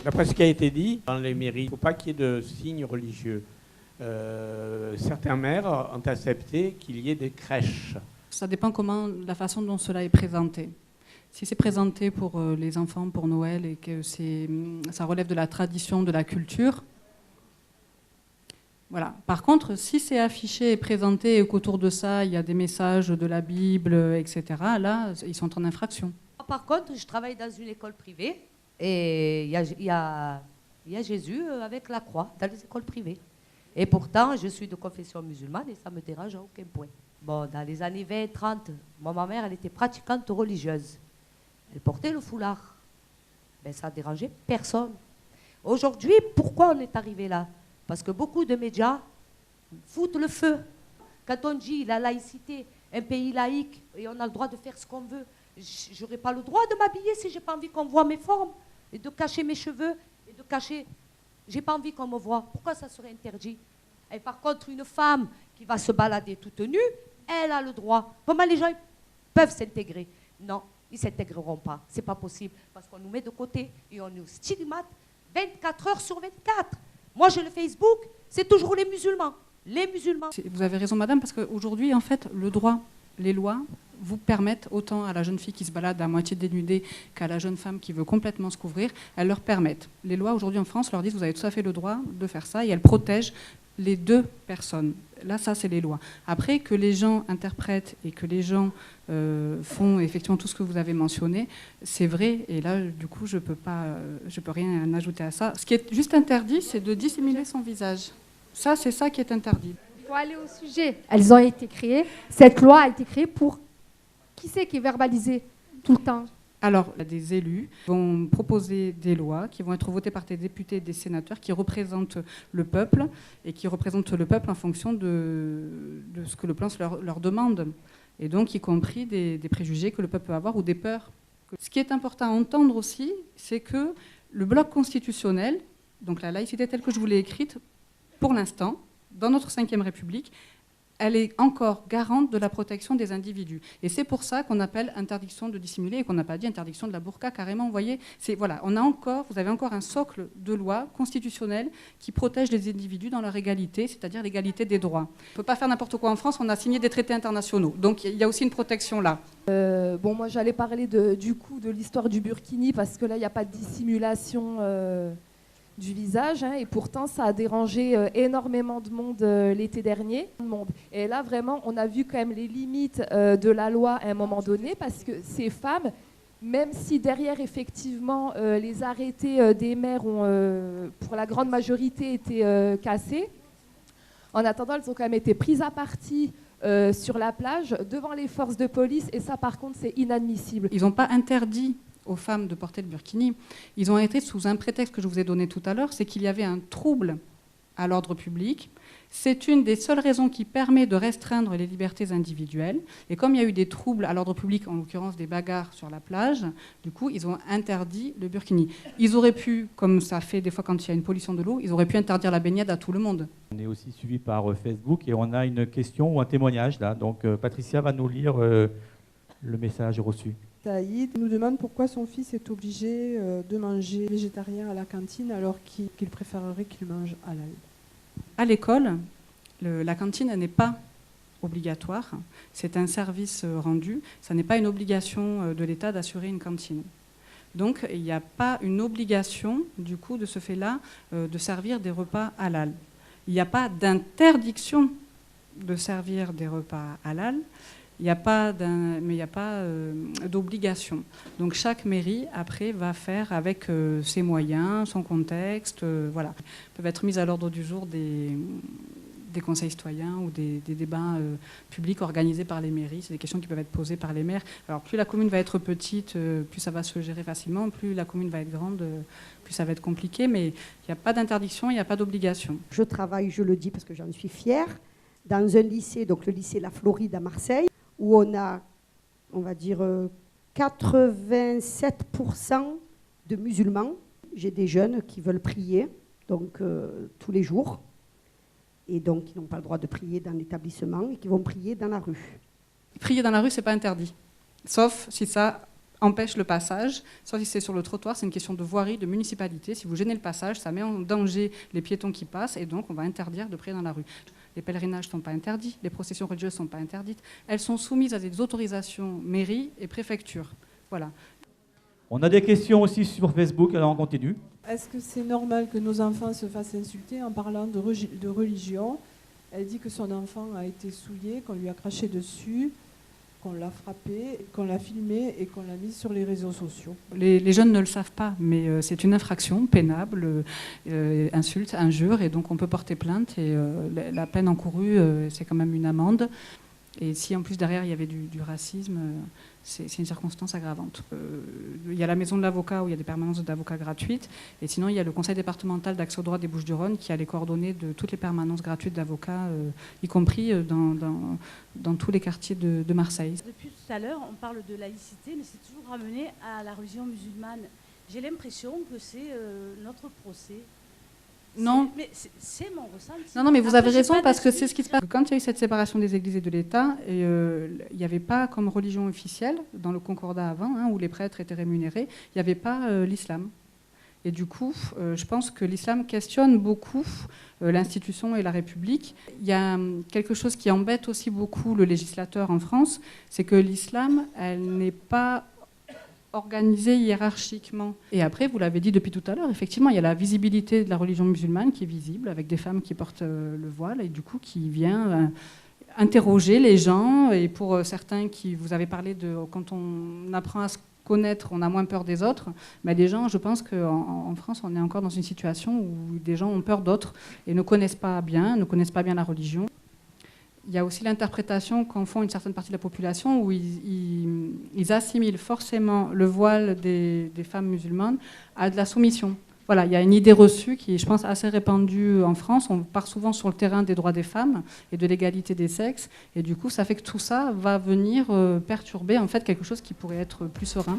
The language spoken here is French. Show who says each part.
Speaker 1: D'après ce qui a été dit, dans les mairies, il ne faut pas qu'il y ait de signes religieux. Certains maires ont accepté qu'il y ait des crèches.
Speaker 2: Ça dépend la façon dont cela est présenté. Si c'est présenté pour les enfants, pour Noël, et que ça relève de la tradition, de la culture, voilà. Par contre, si c'est affiché et présenté et qu'autour de ça, il y a des messages de la Bible, etc., là, ils sont en infraction.
Speaker 3: Par contre, je travaille dans une école privée et il y a Jésus avec la croix dans les écoles privées. Et pourtant, je suis de confession musulmane et ça ne me dérange à aucun point. Bon, dans les années 20-30, ma mère, elle était pratiquante religieuse. Elle portait le foulard. Ben, ça ne dérangeait personne. Aujourd'hui, pourquoi on est arrivé là? Parce que beaucoup de médias foutent le feu. Quand on dit la laïcité, un pays laïque, et on a le droit de faire ce qu'on veut, je n'aurais pas le droit de m'habiller si je n'ai pas envie qu'on voit mes formes, et de cacher mes cheveux, et de cacher... J'ai pas envie qu'on me voit. Pourquoi ça serait interdit? Et par contre, une femme qui va se balader toute nue, elle a le droit. Comment les gens peuvent s'intégrer? Non, ils ne s'intégreront pas. C'est pas possible. Parce qu'on nous met de côté et on nous stigmate 24 heures sur 24. Moi, j'ai le Facebook, c'est toujours les musulmans. Les musulmans.
Speaker 2: Vous avez raison, madame, parce qu'aujourd'hui, en fait, le droit, les lois vous permettent, autant à la jeune fille qui se balade à moitié dénudée qu'à la jeune femme qui veut complètement se couvrir, elles leur permettent. Les lois aujourd'hui en France leur disent vous avez tout à fait le droit de faire ça et elles protègent les deux personnes. Là, ça, c'est les lois. Après, que les gens interprètent et que les gens font effectivement tout ce que vous avez mentionné, c'est vrai. Et là, du coup, je peux rien ajouter à ça. Ce qui est juste interdit, c'est de dissimuler son visage. Ça, c'est ça qui est interdit.
Speaker 4: Il faut aller au sujet. Elles ont été créées. Cette loi a été créée pour... Qui c'est qui est verbalisé tout le temps?
Speaker 2: Alors, des élus vont proposer des lois qui vont être votées par des députés et des sénateurs qui représentent le peuple et qui représentent le peuple en fonction de ce que le peuple leur demande. Et donc, y compris des préjugés que le peuple peut avoir ou des peurs. Ce qui est important à entendre aussi, c'est que le bloc constitutionnel, donc la laïcité telle que je vous l'ai écrite, pour l'instant, dans notre Ve République, elle est encore garante de la protection des individus. Et c'est pour ça qu'on appelle interdiction de dissimuler et qu'on n'a pas dit interdiction de la burqa carrément. Vous voyez, voilà, vous avez encore un socle de loi constitutionnelle qui protège les individus dans leur égalité, c'est-à-dire l'égalité des droits. On ne peut pas faire n'importe quoi en France, on a signé des traités internationaux. Donc il y a aussi une protection là.
Speaker 4: Moi j'allais parler du coup de l'histoire du burkini parce que là il n'y a pas de dissimulation du visage, et pourtant ça a dérangé énormément de monde l'été dernier. Et là vraiment on a vu quand même les limites de la loi à un moment donné, parce que ces femmes, même si derrière effectivement les arrêtés des maires ont pour la grande majorité été cassés, en attendant elles ont quand même été prises à partie sur la plage devant les forces de police, et ça par contre c'est inadmissible.
Speaker 2: Ils n'ont pas interdit aux femmes de porter le burkini, ils ont été sous un prétexte que je vous ai donné tout à l'heure, c'est qu'il y avait un trouble à l'ordre public. C'est une des seules raisons qui permet de restreindre les libertés individuelles. Et comme il y a eu des troubles à l'ordre public, en l'occurrence des bagarres sur la plage, du coup, ils ont interdit le burkini. Ils auraient pu, comme ça fait des fois quand il y a une pollution de l'eau, ils auraient pu interdire la baignade à tout le monde.
Speaker 5: On est aussi suivi par Facebook et on a une question ou un témoignage là. Donc Patricia va nous lire le message reçu.
Speaker 6: Saïd nous demande pourquoi son fils est obligé de manger végétarien à la cantine alors qu'il préférerait qu'il mange halal.
Speaker 2: À l'école, la cantine n'est pas obligatoire. C'est un service rendu. Ça n'est pas une obligation de l'État d'assurer une cantine. Donc, il n'y a pas une obligation, du coup, de ce fait-là, de servir des repas halal. Il n'y a pas d'interdiction de servir des repas halal. Mais il n'y a pas d'obligation. Donc chaque mairie, après, va faire avec ses moyens, son contexte, voilà. Peuvent être mises à l'ordre du jour des conseils citoyens ou des débats publics organisés par les mairies. C'est des questions qui peuvent être posées par les maires. Alors plus la commune va être petite, plus ça va se gérer facilement. Plus la commune va être grande, plus ça va être compliqué. Mais il n'y a pas d'interdiction, il n'y a pas d'obligation.
Speaker 7: Je travaille, je le dis parce que j'en suis fière, dans un lycée, donc le lycée La Floride à Marseille, où on a, on va dire, 87% de musulmans. J'ai des jeunes qui veulent prier, donc tous les jours, et donc qui n'ont pas le droit de prier dans l'établissement et qui vont prier dans la rue.
Speaker 2: Prier dans la rue, ce n'est pas interdit, sauf si ça empêche le passage. Soit si c'est sur le trottoir, c'est une question de voirie, de municipalité. Si vous gênez le passage, ça met en danger les piétons qui passent et donc on va interdire de prier dans la rue. Les pèlerinages ne sont pas interdits, les processions religieuses ne sont pas interdites. Elles sont soumises à des autorisations mairie et préfecture. Voilà.
Speaker 5: On a des questions aussi sur Facebook, alors on continue.
Speaker 6: Est-ce que c'est normal que nos enfants se fassent insulter en parlant de religion? Elle dit que son enfant a été souillé, qu'on lui a craché dessus, qu'on l'a frappé, qu'on l'a filmé et qu'on l'a mis sur les réseaux sociaux.
Speaker 2: Les jeunes ne le savent pas, mais c'est une infraction pénable, insulte, injure, et donc on peut porter plainte. Et la peine encourue, c'est quand même une amende. Et si en plus derrière il y avait du racisme, c'est une circonstance aggravante. Il y a la maison de l'avocat où il y a des permanences d'avocats gratuites, et sinon il y a le conseil départemental d'accès au droit des Bouches-du-Rhône qui a les coordonnées de toutes les permanences gratuites d'avocats, y compris dans tous les quartiers de Marseille.
Speaker 8: Depuis tout à l'heure, on parle de laïcité, mais c'est toujours ramené à la religion musulmane. J'ai l'impression que c'est notre procès.
Speaker 2: Non.
Speaker 8: Mais c'est mon ressenti.
Speaker 2: Non, mais vous avez raison, parce que c'est ce qui se passe. Quand il y a eu cette séparation des églises et de l'État, il n'y avait pas comme religion officielle, dans le concordat avant, où les prêtres étaient rémunérés, il n'y avait pas l'islam. Et du coup, je pense que l'islam questionne beaucoup l'institution et la République. Il y a quelque chose qui embête aussi beaucoup le législateur en France, c'est que l'islam, elle n'est pas organisée hiérarchiquement. Et après, vous l'avez dit depuis tout à l'heure, effectivement, il y a la visibilité de la religion musulmane qui est visible, avec des femmes qui portent le voile, et du coup, qui vient interroger les gens. Et pour certains qui, vous avez parlé de, quand on apprend à se connaître, on a moins peur des autres, mais les gens, je pense qu'en France, on est encore dans une situation où des gens ont peur d'autres et ne connaissent pas bien la religion. Il y a aussi l'interprétation qu'en font une certaine partie de la population où ils assimilent forcément le voile des femmes musulmanes à de la soumission. Voilà, il y a une idée reçue qui est, je pense, assez répandue en France. On part souvent sur le terrain des droits des femmes et de l'égalité des sexes. Et du coup, ça fait que tout ça va venir perturber en fait quelque chose qui pourrait être plus serein.